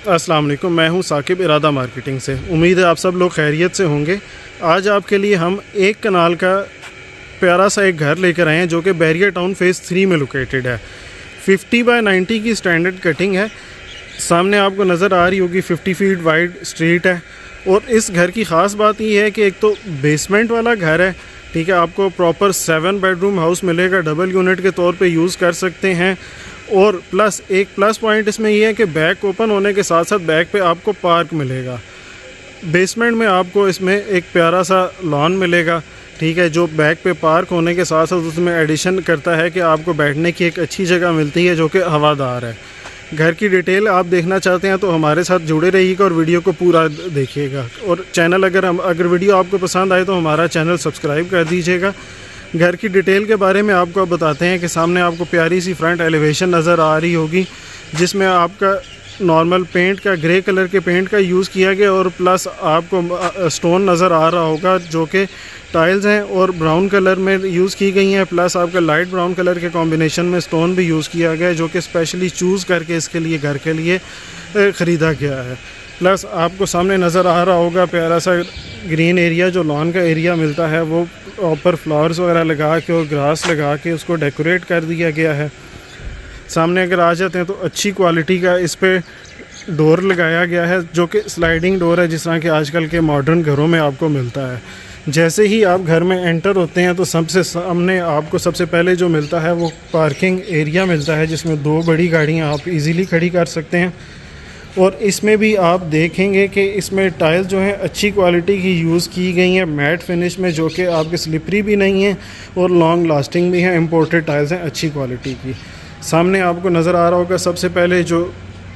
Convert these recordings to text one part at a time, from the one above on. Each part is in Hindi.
अस्सलाम वालेकुम, मैं हूं साकिब इरादा मार्केटिंग से। उम्मीद है आप सब लोग खैरियत से होंगे। आज आपके लिए हम एक कनाल का प्यारा सा एक घर लेकर आए हैं जो कि बैरियर टाउन फेज़ 3 में लोकेटेड है। 50 बाय 90 की स्टैंडर्ड कटिंग है। सामने आपको नज़र आ रही होगी 50 फीट वाइड स्ट्रीट है। और इस घर की ख़ास बात ये है कि एक तो बेसमेंट वाला घर है, ठीक है। आपको प्रॉपर 7 बेडरूम हाउस मिलेगा, डबल यूनिट के तौर पे यूज़ कर सकते हैं। और प्लस एक प्लस पॉइंट इसमें ये है कि बैक ओपन होने के साथ साथ बैक पे आपको पार्क मिलेगा। बेसमेंट में आपको इसमें एक प्यारा सा लॉन मिलेगा, ठीक है, जो बैक पे पार्क होने के साथ साथ उसमें एडिशन करता है कि आपको बैठने की एक अच्छी जगह मिलती है जो कि हवादार है। घर की डिटेल आप देखना चाहते हैं तो हमारे साथ जुड़े रहिएगा और वीडियो को पूरा देखिएगा। और चैनल अगर वीडियो आपको पसंद आए तो हमारा चैनल सब्सक्राइब कर दीजिएगा। घर की डिटेल के बारे में आपको बताते हैं कि सामने आपको प्यारी सी फ्रंट एलिवेशन नज़र आ रही होगी जिसमें आपका नॉर्मल पेंट का ग्रे कलर के पेंट का यूज़ किया गया और प्लस आपको स्टोन नज़र आ रहा होगा जो कि टाइल्स हैं और ब्राउन कलर में यूज़ की गई हैं। प्लस आपका लाइट ब्राउन कलर के कॉम्बिनेशन में स्टोन भी यूज़ किया गया है जो कि स्पेशली चूज़ करके इसके लिए घर के लिए ख़रीदा गया है। प्लस आपको सामने नज़र आ रहा होगा प्यारा सा ग्रीन एरिया, जो लॉन का एरिया मिलता है वो ऊपर फ्लावर्स वगैरह लगा के और ग्रास लगा के उसको डेकोरेट कर दिया गया है। सामने अगर आ जाते हैं तो अच्छी क्वालिटी का इस पे डोर लगाया गया है जो कि स्लाइडिंग डोर है, जिस तरह के आजकल के मॉडर्न घरों में आपको मिलता है। जैसे ही आप घर में एंटर होते हैं तो सबसे सामने आपको सबसे पहले जो मिलता है वो पार्किंग एरिया मिलता है जिसमें 2 बड़ी गाड़ियाँ आप इजीली खड़ी कर सकते हैं। और इसमें भी आप देखेंगे कि इसमें टाइल्स जो हैं अच्छी क्वालिटी की यूज़ की गई हैं, मैट फिनिश में, जो कि आपके स्लिपरी भी नहीं है और लॉन्ग लास्टिंग भी हैं। इंपोर्टेड टाइल्स हैं अच्छी क्वालिटी की। सामने आपको नज़र आ रहा होगा सबसे पहले जो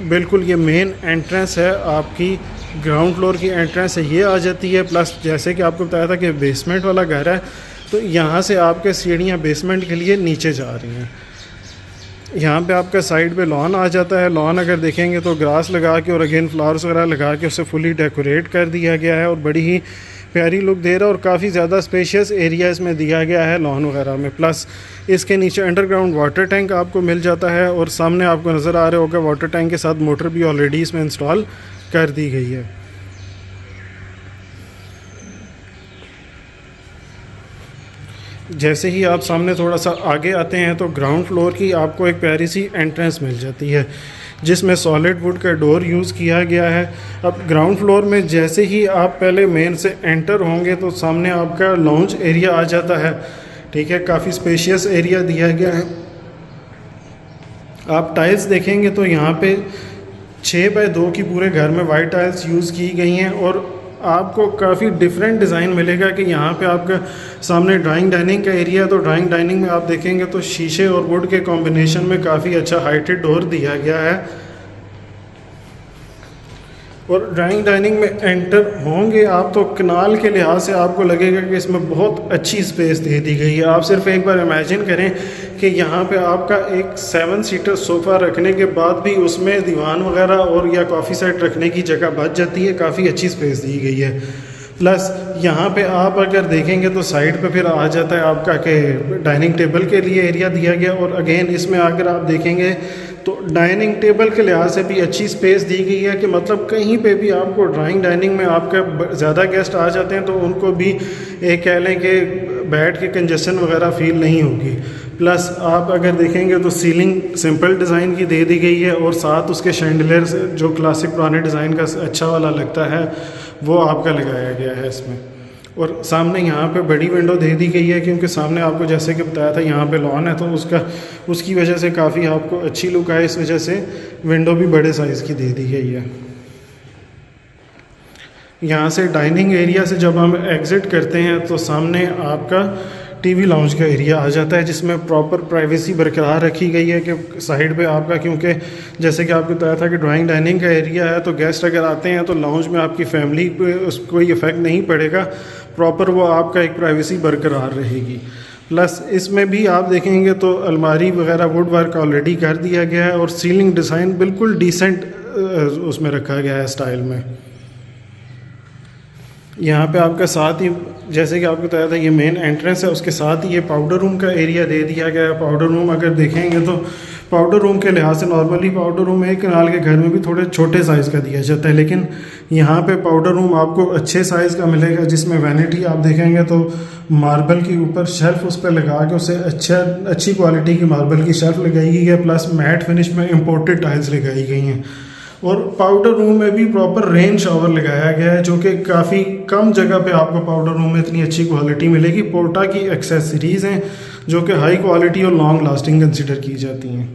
बिल्कुल ये मेन एंट्रेंस है, आपकी ग्राउंड फ्लोर की एंट्रेंस है, ये आ जाती है। प्लस जैसे कि आपको बताया था कि बेसमेंट वाला घर है तो यहाँ से आपके सीढ़ियाँ बेसमेंट के लिए नीचे जा रही हैं। यहाँ पे आपका साइड पे लॉन आ जाता है। लॉन अगर देखेंगे तो ग्रास लगा के और अगेन फ्लावर्स वगैरह लगा के उसे फुली डेकोरेट कर दिया गया है और बड़ी ही प्यारी लुक दे रहा है। और काफ़ी ज़्यादा स्पेशियस एरिया इसमें दिया गया है लॉन वगैरह में। प्लस इसके नीचे अंडरग्राउंड वाटर टैंक आपको मिल जाता है और सामने आपको नज़र आ रहा होगा वाटर टैंक के साथ मोटर भी ऑलरेडी इसमें इंस्टॉल कर दी गई है। जैसे ही आप सामने थोड़ा सा आगे आते हैं तो ग्राउंड फ्लोर की आपको एक प्यारी सी एंट्रेंस मिल जाती है जिसमें सॉलिड वुड का डोर यूज़ किया गया है। अब ग्राउंड फ्लोर में जैसे ही आप पहले मेन से एंटर होंगे तो सामने आपका लॉन्च एरिया आ जाता है, ठीक है। काफ़ी स्पेशियस एरिया दिया गया है। आप टाइल्स देखेंगे तो यहाँ पे 6 बाय 2 की पूरे घर में वाइट टाइल्स यूज़ की गई हैं और आपको काफ़ी डिफरेंट डिज़ाइन मिलेगा कि यहाँ पे आपका सामने ड्राइंग डाइनिंग का एरिया है तो ड्राइंग डाइनिंग में आप देखेंगे तो शीशे और वुड के कॉम्बिनेशन में काफ़ी अच्छा हाइटेड डोर दिया गया है। और ड्राइंग डाइनिंग में एंटर होंगे आप तो कनाल के लिहाज से आपको लगेगा कि इसमें बहुत अच्छी स्पेस दे दी गई है। आप सिर्फ एक बार इमेजिन करें कि यहाँ पे आपका एक 7 सीटर सोफ़ा रखने के बाद भी उसमें दीवान वगैरह और या कॉफ़ी सेट रखने की जगह बच जाती है। काफ़ी अच्छी स्पेस दी गई है। प्लस यहाँ पे आप अगर देखेंगे तो साइड पे फिर आ जाता है आपका कि डाइनिंग टेबल के लिए एरिया दिया गया। और अगेन इसमें अगर आप देखेंगे तो डाइनिंग टेबल के लिहाज से भी अच्छी स्पेस दी गई है कि मतलब कहीं पे भी आपको ड्राइंग डाइनिंग में आपका ज़्यादा गेस्ट आ जाते हैं तो उनको भी एक कह लें कि बैठ के कंजेशन वगैरह फील नहीं होगी। प्लस आप अगर देखेंगे तो सीलिंग सिंपल डिज़ाइन की दे दी गई है और साथ उसके शैंडलियर जो क्लासिक पुराने डिज़ाइन का अच्छा वाला लगता है वो आपका लगाया गया है इसमें। और सामने यहाँ पे बड़ी विंडो दे दी गई है क्योंकि सामने आपको जैसे कि बताया था यहाँ पे लॉन है तो उसकी वजह से काफ़ी आपको अच्छी लुक आए, इस वजह से विंडो भी बड़े साइज़ की दे दी गई है। यहाँ से डाइनिंग एरिया से जब हम एग्ज़िट करते हैं तो सामने आपका टीवी लाउंज का एरिया आ जाता है जिसमें प्रॉपर प्राइवेसी बरकरार रखी गई है कि साइड पे आपका, क्योंकि जैसे कि आपको बताया था कि ड्राइंग डाइनिंग का एरिया है तो गेस्ट अगर आते हैं तो लाउंज में आपकी फैमिली पे उसको कोई इफ़ेक्ट नहीं पड़ेगा। प्रॉपर वो आपका एक प्राइवेसी बरकरार रहेगी। प्लस इसमें भी आप देखेंगे तो अलमारी वगैरह वुड वर्क ऑलरेडी कर दिया गया है और सीलिंग डिज़ाइन बिल्कुल डिसेंट उसमें रखा गया है स्टाइल में। यहाँ पे आपका साथ ही जैसे कि आपको बताया था ये मेन एंट्रेंस है, उसके साथ ही ये पाउडर रूम का एरिया दे दिया गया है। पाउडर रूम अगर देखेंगे तो पाउडर रूम के लिहाज से नॉर्मली पाउडर रूम एक कनाल के घर में भी थोड़े छोटे साइज़ का दिया जाता है, लेकिन यहाँ पे पाउडर रूम आपको अच्छे साइज़ का मिलेगा, जिसमें वैनिटी आप देखेंगे तो मार्बल के ऊपर शेल्फ उस पर लगा के उसे अच्छी क्वालिटी की मार्बल की शेल्फ लगाई गई है, प्लस मैट फिनिश में इम्पोर्टेड टाइल्स लगाई गई हैं। और पाउडर रूम में भी प्रॉपर रेन शावर लगाया गया है, जो कि काफ़ी कम जगह पे आपको पाउडर रूम में इतनी अच्छी क्वालिटी मिलेगी। पोर्टा की एक्सेसरीज़ हैं जो कि हाई क्वालिटी और लॉन्ग लास्टिंग कंसिडर की जाती हैं।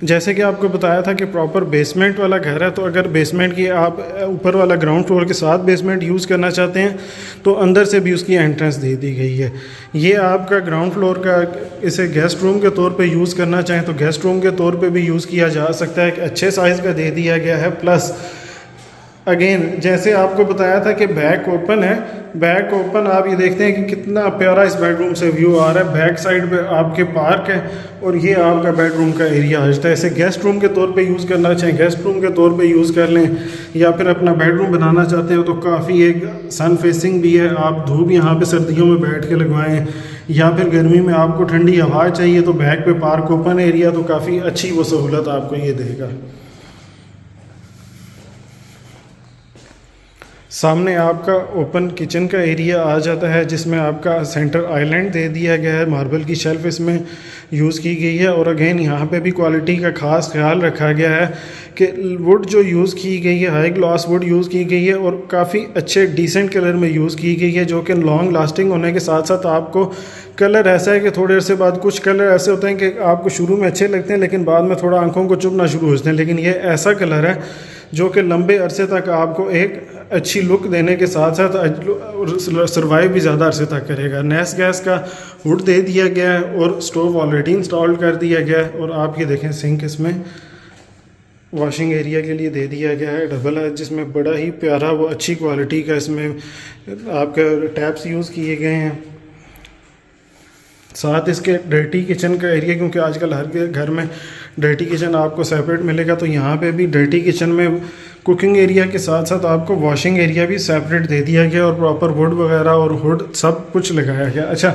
जैसे कि आपको बताया था कि प्रॉपर बेसमेंट वाला घर है, तो अगर बेसमेंट की आप ऊपर वाला ग्राउंड फ्लोर के साथ बेसमेंट यूज़ करना चाहते हैं तो अंदर से भी उसकी एंट्रेंस दे दी गई है। ये आपका ग्राउंड फ्लोर का, इसे गेस्ट रूम के तौर पे यूज़ करना चाहें तो गेस्ट रूम के तौर पे भी यूज़ किया जा सकता है, कि अच्छे साइज़ का दे दिया गया है। प्लस अगेन जैसे आपको बताया था कि बैक ओपन है, बैक ओपन आप ये देखते हैं कि कितना प्यारा इस बेडरूम से व्यू आ रहा है। बैक साइड पे आपके पार्क है और ये आपका बेडरूम का एरिया आ जाता है। इसे गेस्ट रूम के तौर पे यूज़ करना चाहें गेस्ट रूम के तौर पे यूज़ कर लें, या फिर अपना बेडरूम बनाना चाहते हो तो काफ़ी एक सन फेसिंग भी है, आप धूप यहाँ पे सर्दियों में बैठ के लगवाएं, या फिर गर्मी में आपको ठंडी हवा चाहिए तो बैक पे पार्क ओपन एरिया, तो काफ़ी अच्छी वो सहूलत आपको ये देगा। सामने आपका ओपन किचन का एरिया आ जाता है, जिसमें आपका सेंटर आइलैंड दे दिया गया है, मार्बल की शेल्फ इसमें यूज़ की गई है। और अगेन यहाँ पे भी क्वालिटी का ख़ास ख्याल रखा गया है कि वुड जो यूज़ की गई है हाई ग्लॉस वुड यूज़ की गई है और काफ़ी अच्छे डिसेंट कलर में यूज़ की गई है, जो कि लॉन्ग लास्टिंग होने के साथ साथ आपको कलर ऐसा है कि थोड़े अरसे बाद कुछ कलर ऐसे होते हैं कि आपको शुरू में अच्छे लगते हैं लेकिन बाद में थोड़ा आंखों को चुभना शुरू हो जाते हैं, लेकिन ये ऐसा कलर है जो कि लंबे अरसे तक आपको एक अच्छी लुक देने के साथ साथ सर्वाइव भी ज़्यादा अरसे तक करेगा। नेस गैस का हुड दे दिया गया है और स्टोव ऑलरेडी इंस्टॉल कर दिया गया है। और आप ये देखें सिंक इसमें वॉशिंग एरिया के लिए दे दिया गया है, डबल है, जिसमें बड़ा ही प्यारा वो अच्छी क्वालिटी का इसमें आपके टैप्स यूज़ किए गए हैं। साथ इसके डर्टी किचन का एरिया, क्योंकि आजकल हर घर में डर्टी किचन आपको सेपरेट मिलेगा, तो यहाँ पे भी डर्टी किचन में कुकिंग एरिया के साथ साथ आपको वॉशिंग एरिया भी सेपरेट दे दिया गया और प्रॉपर वुड वगैरह और हुड सब कुछ लगाया गया। अच्छा,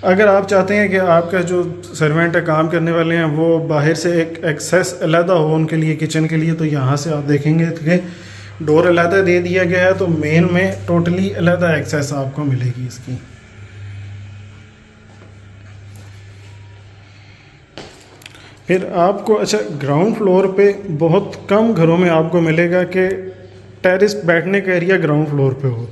अगर आप चाहते हैं कि आपका जो सर्वेंट है काम करने वाले हैं वो बाहर से एक एक्सेस अलहदा हो उनके लिए किचन के लिए, तो यहाँ से आप देखेंगे कि डोर अलहदा दे दिया गया है, तो मेन में टोटली अलहदा एक्सेस आपको मिलेगी इसकी। फिर आपको अच्छा ग्राउंड फ्लोर पे बहुत कम घरों में आपको मिलेगा कि टेरेस बैठने का एरिया ग्राउंड फ्लोर पे हो।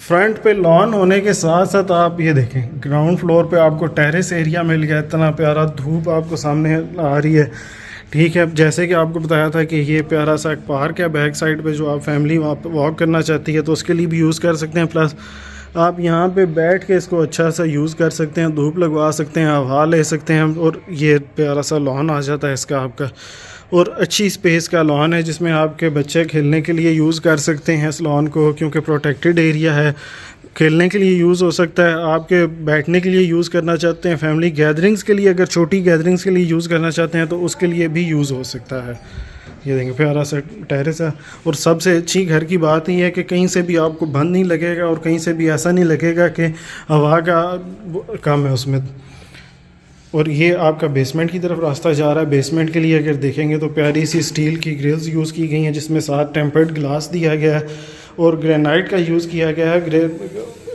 फ्रंट पे लॉन होने के साथ साथ आप ये देखें ग्राउंड फ्लोर पे आपको टेरेस एरिया मिल गया, इतना प्यारा, धूप आपको सामने आ रही है। ठीक है, जैसे कि आपको बताया था कि ये प्यारा सा एक पार्क है बैक साइड पे, जो आप फैमिली वॉक करना चाहती है तो उसके लिए भी यूज़ कर सकते हैं। प्लस आप यहाँ पे बैठ के इसको अच्छा सा यूज़ कर सकते हैं, धूप लगवा सकते हैं, हवा ले सकते हैं। और ये प्यारा सा लॉन आ जाता है इसका आपका, और अच्छी स्पेस का लॉन है जिसमें आपके बच्चे खेलने के लिए यूज़ कर सकते हैं इस लॉन को, क्योंकि प्रोटेक्टेड एरिया है, खेलने के लिए यूज़ हो सकता है। आपके बैठने के लिए यूज़ करना चाहते हैं, फैमिली गैदरिंग्स के लिए, अगर छोटी गैदरिंग्स के लिए यूज़ करना चाहते हैं तो उसके लिए भी यूज़ हो सकता है। ये देखेंगे प्यारा सा टेरेस है। और सबसे अच्छी घर की बात ये है कि कहीं से भी आपको बंद नहीं लगेगा और कहीं से भी ऐसा नहीं लगेगा कि हवा का कम है उसमें। और ये आपका बेसमेंट की तरफ रास्ता जा रहा है। बेसमेंट के लिए अगर देखेंगे तो प्यारी सी स्टील की ग्रिल्स यूज़ की गई हैं, जिसमें साथ टेम्पर्ड ग्लास दिया गया है और ग्रेनाइट का यूज़ किया गया है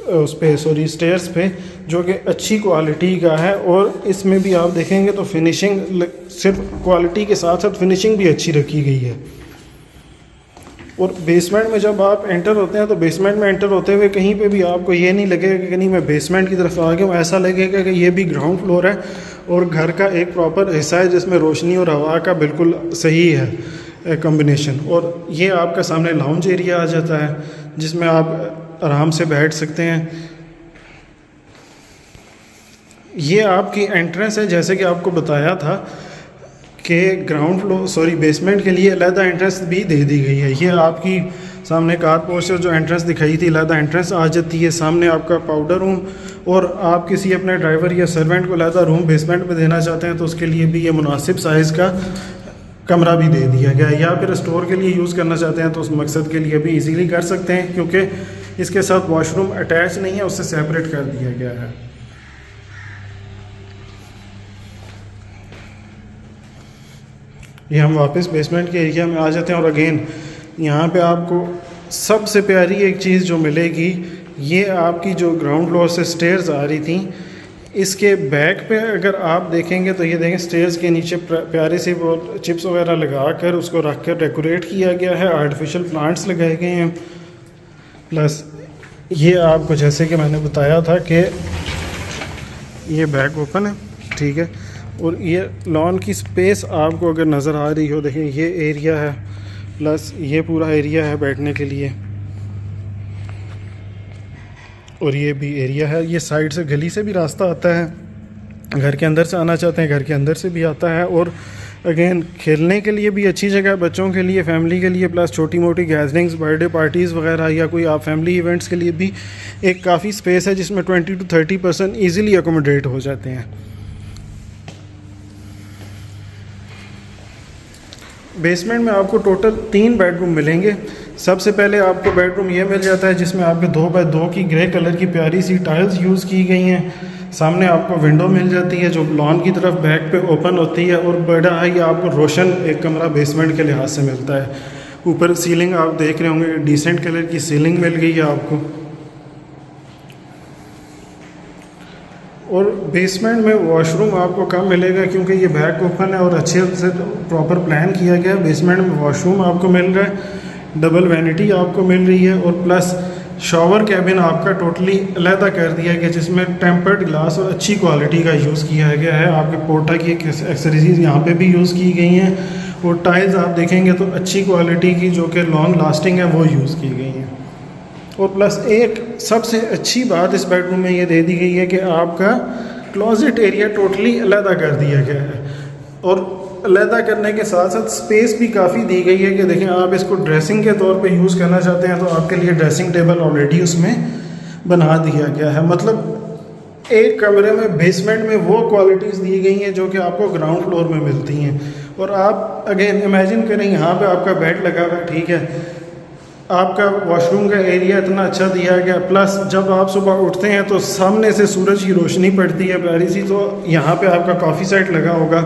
उस पे स्टेयर्स पे, जो कि अच्छी क्वालिटी का है। और इसमें भी आप देखेंगे तो फिनिशिंग सिर्फ क्वालिटी के साथ साथ फिनिशिंग भी अच्छी रखी गई है। और बेसमेंट में जब आप एंटर होते हैं तो बेसमेंट में एंटर होते हुए कहीं पे भी आपको ये नहीं लगेगा कि नहीं मैं बेसमेंट की तरफ आ गया हूँ, ऐसा लगेगा कि ये भी ग्राउंड फ्लोर है और घर का एक प्रॉपर हिस्सा है जिसमें रोशनी और हवा का बिल्कुल सही है कॉम्बिनेशन। और ये आपका सामने लाउंज एरिया आ जाता है जिसमें आप आराम से बैठ सकते हैं। ये आपकी एंट्रेंस है, जैसे कि आपको बताया था कि ग्राउंड फ्लोर बेसमेंट के लिए अलहदा एंट्रेंस भी दे दी गई है। ये आपकी सामने कार पोस्टर जो एंट्रेंस दिखाई थी अलहदा एंट्रेंस आ जाती है। सामने आपका पाउडर रूम, और आप किसी अपने ड्राइवर या सर्वेंट को अलहदा रूम बेसमेंट में देना चाहते हैं तो उसके लिए भी ये मुनासिब साइज़ का कमरा भी दे दिया गया है, या फिर स्टोर के लिए यूज़ करना चाहते हैं तो उस मकसद के लिए भी इजीली कर सकते हैं, क्योंकि इसके साथ वॉशरूम अटैच नहीं है, उससे सेपरेट कर दिया गया है। ये हम वापस बेसमेंट के एरिया में आ जाते हैं और अगेन यहाँ पे आपको सबसे प्यारी एक चीज़ जो मिलेगी, ये आपकी जो ग्राउंड फ्लोर से स्टेयर्स आ रही थी, इसके बैक पे अगर आप देखेंगे तो ये देखें स्टेयर्स के नीचे प्यारे से वो चिप्स वगैरह लगा कर उसको रख कर डेकोरेट किया गया है, आर्टिफिशियल प्लांट्स लगाए गए हैं। प्लस ये आपको जैसे कि मैंने बताया था कि ये बैक ओपन है, ठीक है, और ये लॉन की स्पेस आपको अगर नज़र आ रही हो, देखें ये एरिया है, प्लस ये पूरा एरिया है बैठने के लिए, और ये भी एरिया है। ये साइड से गली से भी रास्ता आता है, घर के अंदर से आना चाहते हैं घर के अंदर से भी आता है, और अगेन खेलने के लिए भी अच्छी जगह है, बच्चों के लिए, फैमिली के लिए, प्लस छोटी मोटी गैदरिंग्स, बर्थडे पार्टीज़ वगैरह या कोई आप फैमिली इवेंट्स के लिए भी एक काफ़ी स्पेस है जिसमें 20 to 30% ईज़िली अकोमोडेट हो जाते हैं। बेसमेंट में आपको टोटल 3 बेडरूम मिलेंगे। सबसे पहले आपको बेडरूम ये मिल जाता है जिसमें आपके 2 बाय 2 की ग्रे कलर की प्यारी सी टाइल्स यूज़ की गई हैं। सामने आपको विंडो मिल जाती है जो लॉन की तरफ बैक पे ओपन होती है, और बड़ा ही आपको रोशन एक कमरा बेसमेंट के लिहाज से मिलता है। ऊपर सीलिंग आप देख रहे होंगे, डिसेंट कलर की सीलिंग मिल गई है आपको। और बेसमेंट में वॉशरूम आपको कम मिलेगा क्योंकि ये बैक ओपन है और अच्छे से प्रॉपर प्लान किया गया है। बेसमेंट में वॉशरूम आपको मिल रहा है, डबल वैनिटी आपको मिल रही है, और प्लस शॉवर कैबिन आपका टोटली अलहदा कर दिया गया जिसमें टेम्पर्ड ग्लास और अच्छी क्वालिटी का यूज़ किया गया है। आपके पोर्टा की एक्सेसरीज यहाँ पे भी यूज़ की गई हैं, और टाइल्स आप देखेंगे तो अच्छी क्वालिटी की जो कि लॉन्ग लास्टिंग है वो यूज़ की गई हैं। और प्लस एक सबसे अच्छी बात इस बेडरूम में ये दे दी गई है कि आपका क्लोजेट एरिया टोटली अलहदा कर दिया गया है, और अलहदा करने के साथ साथ स्पेस भी काफ़ी दी गई है कि देखें आप इसको ड्रेसिंग के तौर पे यूज़ करना चाहते हैं तो आपके लिए ड्रेसिंग टेबल ऑलरेडी उसमें बना दिया गया है। मतलब एक कमरे में बेसमेंट में वो क्वालिटीज़ दी गई हैं जो कि आपको ग्राउंड फ्लोर में मिलती हैं। और आप अगेन इमेजिन करें यहाँ पे आपका बेड लगा हुआ है, ठीक है, आपका वॉशरूम का एरिया इतना अच्छा दिया गया, प्लस जब आप सुबह उठते हैं तो सामने से सूरज की रोशनी पड़ती है प्यारी सी, तो यहाँ पे आपका कॉफ़ी सेट लगा होगा,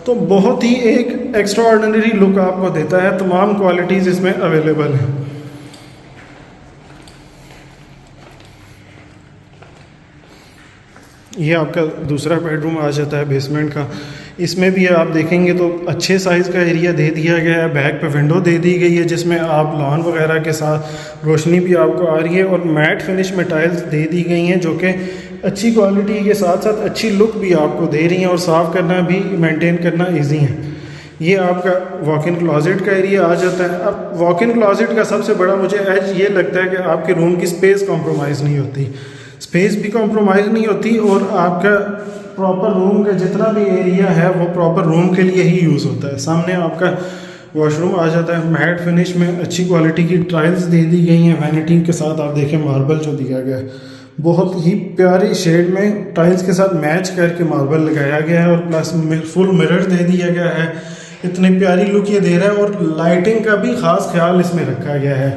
तो बहुत ही एक एक्स्ट्रा ऑर्डिनरी लुक आपको देता है। तमाम क्वालिटीज़ इसमें अवेलेबल हैं। ये आपका दूसरा बेडरूम आ जाता है बेसमेंट का। इसमें भी आप देखेंगे तो अच्छे साइज़ का एरिया दे दिया गया है, बैक पे विंडो दे दी गई है जिसमें आप लॉन वगैरह के साथ रोशनी भी आपको आ रही है, और मैट फिनिश में टाइल्स दे दी गई हैं जो कि अच्छी क्वालिटी के साथ साथ अच्छी लुक भी आपको दे रही हैं, और साफ़ करना भी मेंटेन करना इजी है। ये आपका वॉक इन क्लोजेट का एरिया आ जाता है। अब वॉक इन क्लोजेट का सबसे बड़ा मुझे एज ये लगता है कि आपके रूम की स्पेस कॉम्प्रोमाइज़ नहीं होती, स्पेस भी कॉम्प्रोमाइज़ नहीं होती, और आपका प्रॉपर रूम का जितना भी एरिया है वो प्रॉपर रूम के लिए ही यूज़ होता है। सामने आपका वॉशरूम आ जाता है, मैट फिनिश में अच्छी क्वालिटी की टाइल्स दे दी गई हैं, वैनिटी के साथ आप देखें मार्बल जो दिया गया है बहुत ही प्यारी शेड में टाइल्स के साथ मैच करके मार्बल लगाया गया है, और प्लस फुल मिरर दे दिया गया है। इतनी प्यारी लुक ये दे रहा है, और लाइटिंग का भी ख़ास ख्याल इसमें रखा गया है।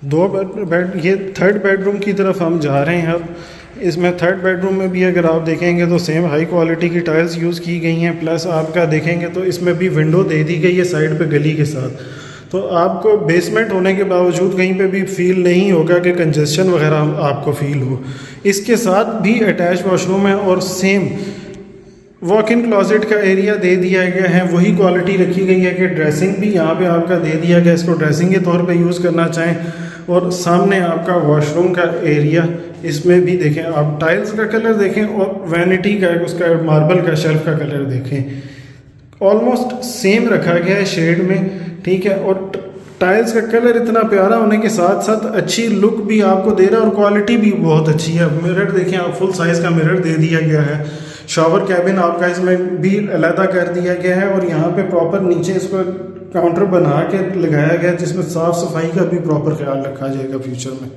दो बेड ये थर्ड बेडरूम की तरफ हम जा रहे हैं। अब इसमें थर्ड बेडरूम में भी अगर आप देखेंगे तो सेम हाई क्वालिटी की टाइल्स यूज़ की गई हैं, प्लस आपका देखेंगे तो इसमें भी विंडो दे दी गई है साइड पे गली के साथ, तो आपको बेसमेंट होने के बावजूद कहीं पे भी फील नहीं होगा कि कंजेस्शन वगैरह आपको फील हो। इसके साथ भी अटैच वॉशरूम है, और सेम वॉक इन क्लोजेट का एरिया दे दिया गया है। वही क्वालिटी रखी गई है कि ड्रेसिंग भी यहाँ पे आपका दे दिया गया, इसको ड्रेसिंग के तौर पे यूज़ करना चाहें। और सामने आपका वॉशरूम का एरिया, इसमें भी देखें आप टाइल्स का कलर देखें, और वैनिटी का उसका मार्बल का शेल्फ का कलर देखें, ऑलमोस्ट सेम रखा गया है शेड में, ठीक है। और टाइल्स का कलर इतना प्यारा होने के साथ साथ अच्छी लुक भी आपको दे रहा है, और क्वालिटी भी बहुत अच्छी है। मिरर देखें आप, फुल साइज़ का मिरर दे दिया गया है। शॉवर कैबिन आपका इसमें भी अलहदा कर दिया गया है, और यहाँ पे प्रॉपर नीचे इसको काउंटर बना के लगाया गया जिसमें साफ़ सफाई का भी प्रॉपर ख्याल रखा जाएगा फ्यूचर में।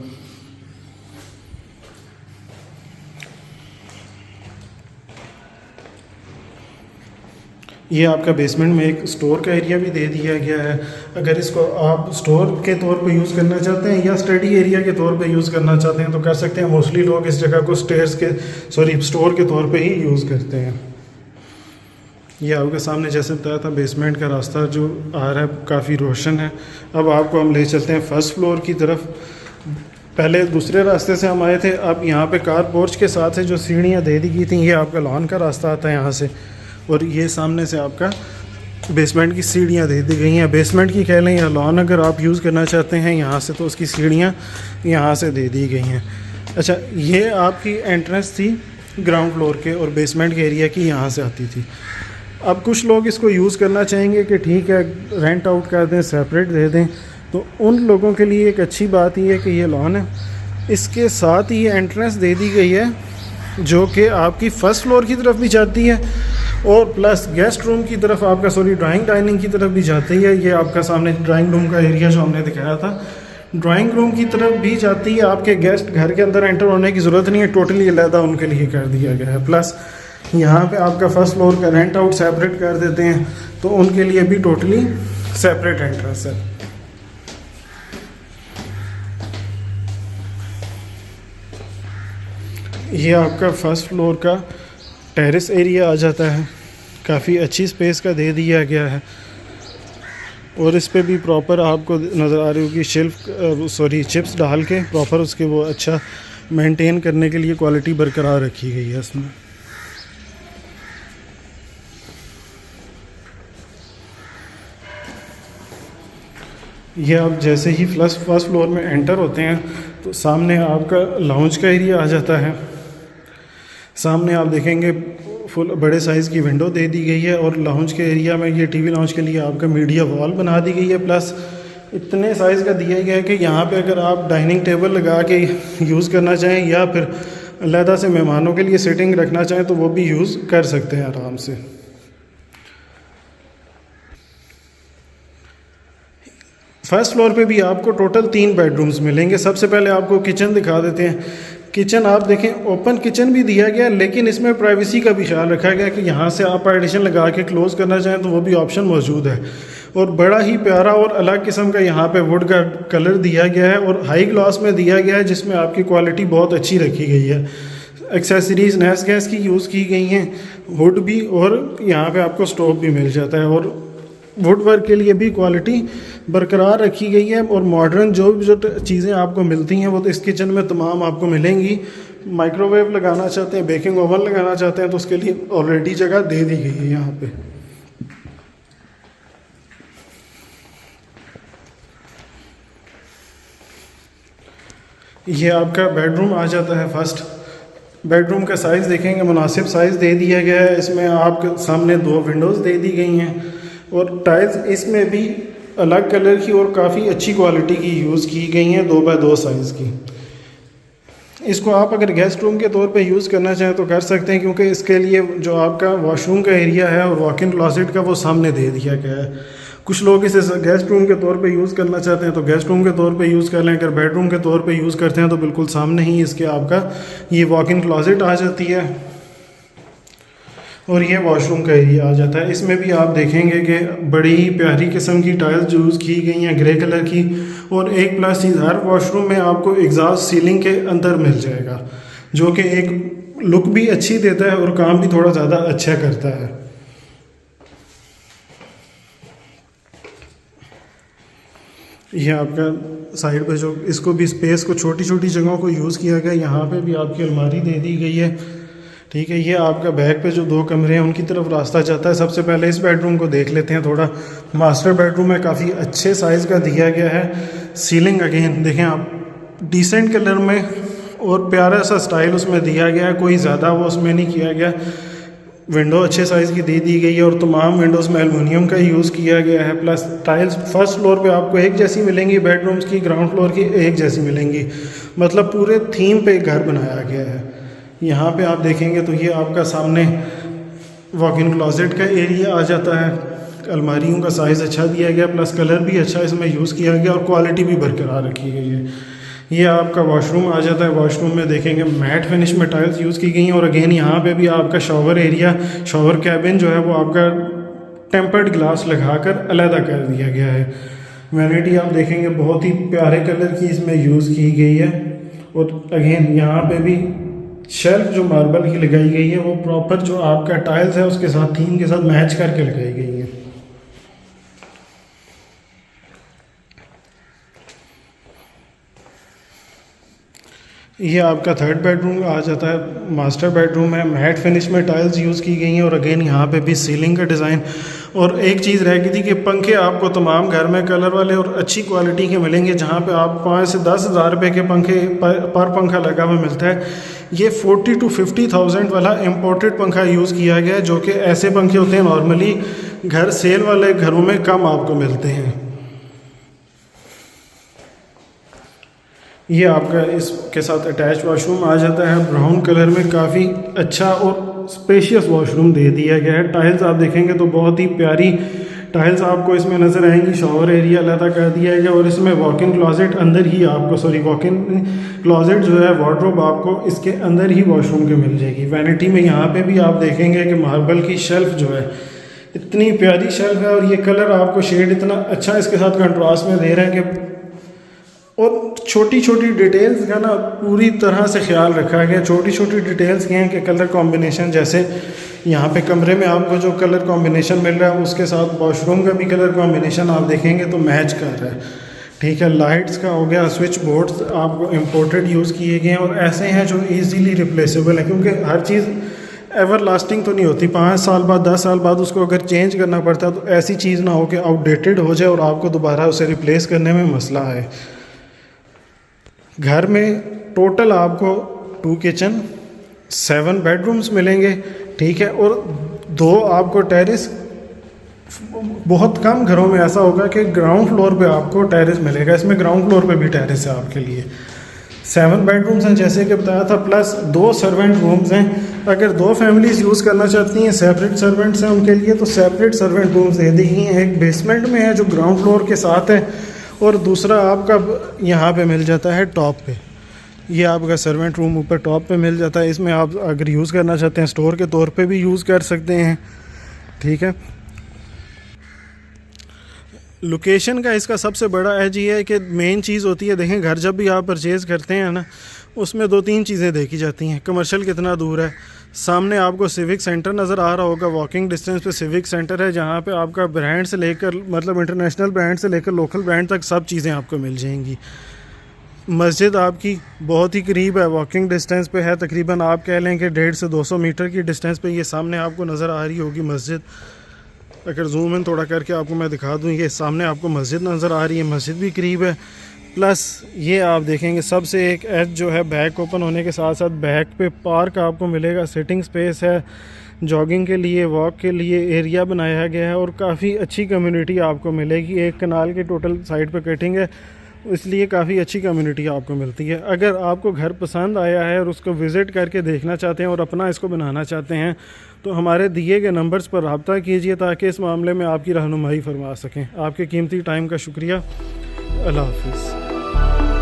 ये आपका बेसमेंट में एक स्टोर का एरिया भी दे दिया गया है। अगर इसको आप स्टोर के तौर पे यूज़ करना चाहते हैं या स्टडी एरिया के तौर पे यूज़ करना चाहते हैं तो कर सकते हैं। मोस्टली लोग इस जगह को स्टोर के तौर पे ही यूज़ करते हैं। ये आपके सामने जैसे बताया था बेसमेंट का रास्ता जो आ रहा है काफ़ी रोशन है। अब आपको हम ले चलते हैं फर्स्ट फ्लोर की तरफ। पहले दूसरे रास्ते से हम आए थे, अब यहाँ पे कार पोर्च के साथ से जो सीढ़ियाँ दे दी गई थी, ये आपका लॉन का रास्ता आता है यहाँ से, और ये सामने से आपका बेसमेंट की सीढ़ियाँ दे दी गई हैं। बेसमेंट की कह लें या लॉन अगर आप यूज़ करना चाहते हैं यहाँ से, तो उसकी सीढ़ियाँ यहाँ से दे दी गई हैं। अच्छा, ये आपकी एंट्रेंस थी ग्राउंड फ्लोर के और बेसमेंट के एरिया की यहाँ से आती थी। अब कुछ लोग इसको यूज़ करना चाहेंगे कि ठीक है रेंट आउट कर दें, सेपरेट दे दें, तो उन लोगों के लिए एक अच्छी बात ये है कि ये लॉन है, इसके साथ ही एंट्रेंस दे दी गई है जो कि आपकी फ़र्स्ट फ्लोर की तरफ भी जाती है और प्लस गेस्ट रूम की तरफ आपका ड्राइंग डाइनिंग की तरफ भी जाती है। ये आपका सामने ड्राइंग रूम का एरिया जो हमने दिखाया था, ड्राइंग रूम की तरफ भी जाती है। आपके गेस्ट घर के अंदर एंटर होने की ज़रूरत नहीं है, टोटली अलहदा उनके लिए कर दिया गया है। प्लस यहाँ पे आपका फर्स्ट फ्लोर का रेंट आउट सेपरेट कर देते हैं तो उनके लिए भी टोटली सेपरेट एंट्रेंस है। ये आपका फर्स्ट फ्लोर का टेरेस एरिया आ जाता है, काफ़ी अच्छी स्पेस का दे दिया गया है और इस पे भी प्रॉपर आपको नज़र आ रही होगी चिप्स डाल के प्रॉपर उसके वो अच्छा मेंटेन करने के लिए क्वालिटी बरकरार रखी गई है इसमें। ये आप जैसे ही फर्स्ट फ्लोर में एंटर होते हैं तो सामने आपका लाउंज का एरिया आ जाता है। सामने आप देखेंगे फुल बड़े साइज़ की विंडो दे दी गई है और लाउंज के एरिया में ये टीवी लाउंज के लिए आपका मीडिया वॉल बना दी गई है। प्लस इतने साइज़ का दिया गया है कि यहाँ पे अगर आप डाइनिंग टेबल लगा के यूज़ करना चाहें या फिर अलहदा से मेहमानों के लिए सिटिंग रखना चाहें तो वो भी यूज़ कर सकते हैं आराम से। फर्स्ट फ्लोर पे भी आपको टोटल 3 बेडरूम्स मिलेंगे। सबसे पहले आपको किचन दिखा देते हैं। किचन आप देखें ओपन किचन भी दिया गया, लेकिन इसमें प्राइवेसी का भी ख्याल रखा गया कि यहाँ से आप पार्टीशन लगा के क्लोज़ करना चाहें तो वो भी ऑप्शन मौजूद है। और बड़ा ही प्यारा और अलग किस्म का यहाँ पे वुड का कलर दिया गया है और हाई ग्लॉस में दिया गया है, जिसमें आपकी क्वालिटी बहुत अच्छी रखी गई है। एक्सेसरीज़ नैस गैस की यूज़ की गई हैं, वुड भी, और यहाँ पे आपको स्टोव भी मिल जाता है और वुड वर्क के लिए भी क्वालिटी बरकरार रखी गई है। और मॉडर्न जो चीज़ें आपको मिलती हैं वो तो इस किचन में तमाम आपको मिलेंगी। माइक्रोवेव लगाना चाहते हैं, बेकिंग ओवन लगाना चाहते हैं तो उसके लिए ऑलरेडी जगह दे दी गई है यहाँ पे। ये आपका बेडरूम आ जाता है। फर्स्ट बेडरूम का साइज़ देखेंगे मुनासिब साइज़ दे दिया गया है। इसमें आपके सामने 2 विंडोज़ दे दी गई हैं और टाइल्स इसमें भी अलग कलर की और काफ़ी अच्छी क्वालिटी की यूज़ की गई हैं, 2x2 साइज़ की। इसको आप अगर गेस्ट रूम के तौर पे यूज़ करना चाहें तो कर सकते हैं, क्योंकि इसके लिए जो आपका वॉशरूम का एरिया है और वॉक इन क्लॉसेट का वो सामने दे दिया गया है। कुछ लोग इसे गेस्ट रूम के तौर पे यूज़ करना चाहते हैं तो गेस्ट रूम के तौर पे यूज़ कर लें। अगर बेडरूम के तौर पे यूज़ करते हैं तो बिल्कुल सामने ही इसके आपका ये वॉक इन क्लॉसेट आ जाती है और ये वॉशरूम का एरिया आ जाता है। इसमें भी आप देखेंगे कि बड़ी ही प्यारी किस्म की टाइल्स यूज़ की गई हैं ग्रे कलर की। और एक प्लस चीज़, हर वॉशरूम में आपको एग्जॉस्ट सीलिंग के अंदर मिल जाएगा, जो कि एक लुक भी अच्छी देता है और काम भी थोड़ा ज़्यादा अच्छा करता है। ये आपका साइड पे जो इसको भी स्पेस को छोटी छोटी जगहों को यूज़ किया गया। यहाँ पे भी आपकी अलमारी दे दी गई है, ठीक है। ये आपका बैक पे जो 2 कमरे हैं उनकी तरफ रास्ता जाता है। सबसे पहले इस बेडरूम को देख लेते हैं। थोड़ा मास्टर बेडरूम है, काफ़ी अच्छे साइज़ का दिया गया है। सीलिंग अगेन देखें आप, डिसेंट कलर में और प्यारा सा स्टाइल उसमें दिया गया है, कोई ज़्यादा वो उसमें नहीं किया गया। विंडो अच्छे साइज़ की दे दी गई है और तमाम विंडोज़ में एलुमिनियम का यूज़ किया गया है। प्लस टाइल्स फर्स्ट फ्लोर पे आपको एक जैसी मिलेंगी, बेडरूम्स की ग्राउंड फ्लोर की एक जैसी मिलेंगी, मतलब पूरे थीम पे घर बनाया गया है। यहाँ पे आप देखेंगे तो ये आपका सामने वॉक इन क्लॉसेट का एरिया आ जाता है। अलमारियों का साइज़ अच्छा दिया गया, प्लस कलर भी अच्छा इसमें यूज़ किया गया और क्वालिटी भी बरकरार रखी गई है। ये आपका वॉशरूम आ जाता है। वॉशरूम में देखेंगे मैट फिनिश में टाइल्स यूज़ की गई हैं और अगेन यहाँ पे भी आपका शॉवर एरिया, शॉवर कैबिन जो है वो आपका टेम्पर्ड ग्लास लगाकर अलहदा कर दिया गया है। वैनिटी आप देखेंगे बहुत ही प्यारे कलर की इसमें यूज़ की गई है। और अगेन यहाँ पे भी शेल्फ जो मार्बल की लगाई गई है वो प्रॉपर जो आपका टाइल्स है उसके साथ थीम के साथ मैच करके लगाई गई है। ये आपका थर्ड बेडरूम आ जाता है, मास्टर बेडरूम है। मैट फिनिश में टाइल्स यूज़ की गई हैं और अगेन यहाँ पे भी सीलिंग का डिज़ाइन। और एक चीज़ रह गई थी कि पंखे आपको तमाम घर में कलर वाले और अच्छी क्वालिटी के मिलेंगे, जहाँ पे आप 5 से 10 हज़ार रुपये के पंखे पर पंखा लगा हुआ मिलता है। ये 40 to 50,000 वाला इम्पोर्टेड पंखा यूज़ किया गया है, जो कि ऐसे पंखे होते हैं नॉर्मली घर सेल वाले घरों में कम आपको मिलते हैं। ये आपका इसके साथ अटैच वॉशरूम आ जाता है ब्राउन कलर में। काफ़ी अच्छा और स्पेशियस वॉशरूम दे दिया गया है। टाइल्स आप देखेंगे तो बहुत ही प्यारी टाइल्स आपको इसमें नज़र आएंगी। शॉवर एरिया अलग कर दिया गया और इसमें वॉक इन क्लॉजेट अंदर ही आपको वॉक इन क्लॉजेट जो है वार्डरोब आपको इसके अंदर ही वॉशरूम के मिल जाएगी। वैनिटी में यहाँ पे भी आप देखेंगे कि मार्बल की शेल्फ जो है इतनी प्यारी शेल्फ है और ये कलर आपको शेड इतना अच्छा इसके साथ कंट्रास्ट में दे रहे हैं कि और छोटी छोटी डिटेल्स का ना पूरी तरह से ख्याल रखा गया। छोटी छोटी डिटेल्स क्या हैं कि कलर कॉम्बिनेशन, जैसे यहाँ पे कमरे में आपको जो कलर कॉम्बिनेशन मिल रहा है उसके साथ वॉशरूम का भी कलर कॉम्बिनेशन आप देखेंगे तो मैच कर रहा है। ठीक है, लाइट्स का हो गया, स्विच बोर्ड्स आपको इम्पोर्टेड यूज़ किए गए हैं और ऐसे हैं जो ईजीली रिप्लेसेबल है, क्योंकि हर चीज़ एवर लास्टिंग तो नहीं होती। 5 साल बाद 10 साल बाद उसको अगर चेंज करना पड़ता है तो ऐसी चीज़ ना हो कि आउटडेटेड हो जाए और आपको दोबारा उसे रिप्लेस करने में मसला है। घर में टोटल आपको 2 किचन 7 बेडरूम्स मिलेंगे। ठीक है, और 2 आपको टेरेस। बहुत कम घरों में ऐसा होगा कि ग्राउंड फ्लोर पे आपको टेरेस मिलेगा, इसमें ग्राउंड फ्लोर पे भी टेरेस है आपके लिए। 7 बेडरूम्स हैं जैसे कि बताया था, प्लस 2 सर्वेंट रूम्स हैं। अगर 2 फैमिलीज़ यूज़ करना चाहती हैं, सेपरेट सर्वेंट्स हैं उनके लिए, तो सेपरेट सर्वेंट रूम्स दे दी हैं। एक बेसमेंट में है जो ग्राउंड फ्लोर के साथ है और दूसरा आपका यहाँ पे मिल जाता है टॉप पे। ये आपका सर्वेंट रूम ऊपर टॉप पे मिल जाता है। इसमें आप अगर यूज़ करना चाहते हैं स्टोर के तौर पे भी यूज़ कर सकते हैं। ठीक है, लोकेशन का इसका सबसे बड़ा एज ये है कि मेन चीज़ होती है, देखें घर जब भी आप परचेज़ करते हैं ना, उसमें 2-3 चीज़ें देखी जाती हैं। कमर्शियल कितना दूर है, सामने आपको सिविक सेंटर नज़र आ रहा होगा, वॉकिंग डिस्टेंस पे सिविक सेंटर है जहाँ पे आपका ब्रांड से लेकर मतलब इंटरनेशनल ब्रांड से लेकर लोकल ब्रांड तक सब चीज़ें आपको मिल जाएंगी। मस्जिद आपकी बहुत ही करीब है, वॉकिंग डिस्टेंस पे है। तकरीबन आप कह लें कि 150 से 200 मीटर की डिस्टेंस पे ये सामने आपको नज़र आ रही होगी मस्जिद। अगर जूम इन थोड़ा करके आपको मैं दिखा दूँ, ये सामने आपको मस्जिद नज़र आ रही है, मस्जिद भी करीब है। प्लस ये आप देखेंगे सबसे एक एज जो है बैक ओपन होने के साथ साथ बैक पे पार्क आपको मिलेगा, सिटिंग स्पेस है, जॉगिंग के लिए वॉक के लिए एरिया बनाया गया है और काफ़ी अच्छी कम्युनिटी आपको मिलेगी। एक कनाल की टोटल साइड पे कटिंग है, इसलिए काफ़ी अच्छी कम्युनिटी आपको मिलती है। अगर आपको घर पसंद आया है और उसको विज़िट करके देखना चाहते हैं और अपना इसको बनाना चाहते हैं तो हमारे दिए गए नंबर्स पर रब्ता कीजिए ताकि इस मामले में आपकी रहनुमाई फरमा सकें। आपके कीमती टाइम का शुक्रिया। अल्लाह हाफ़िज़।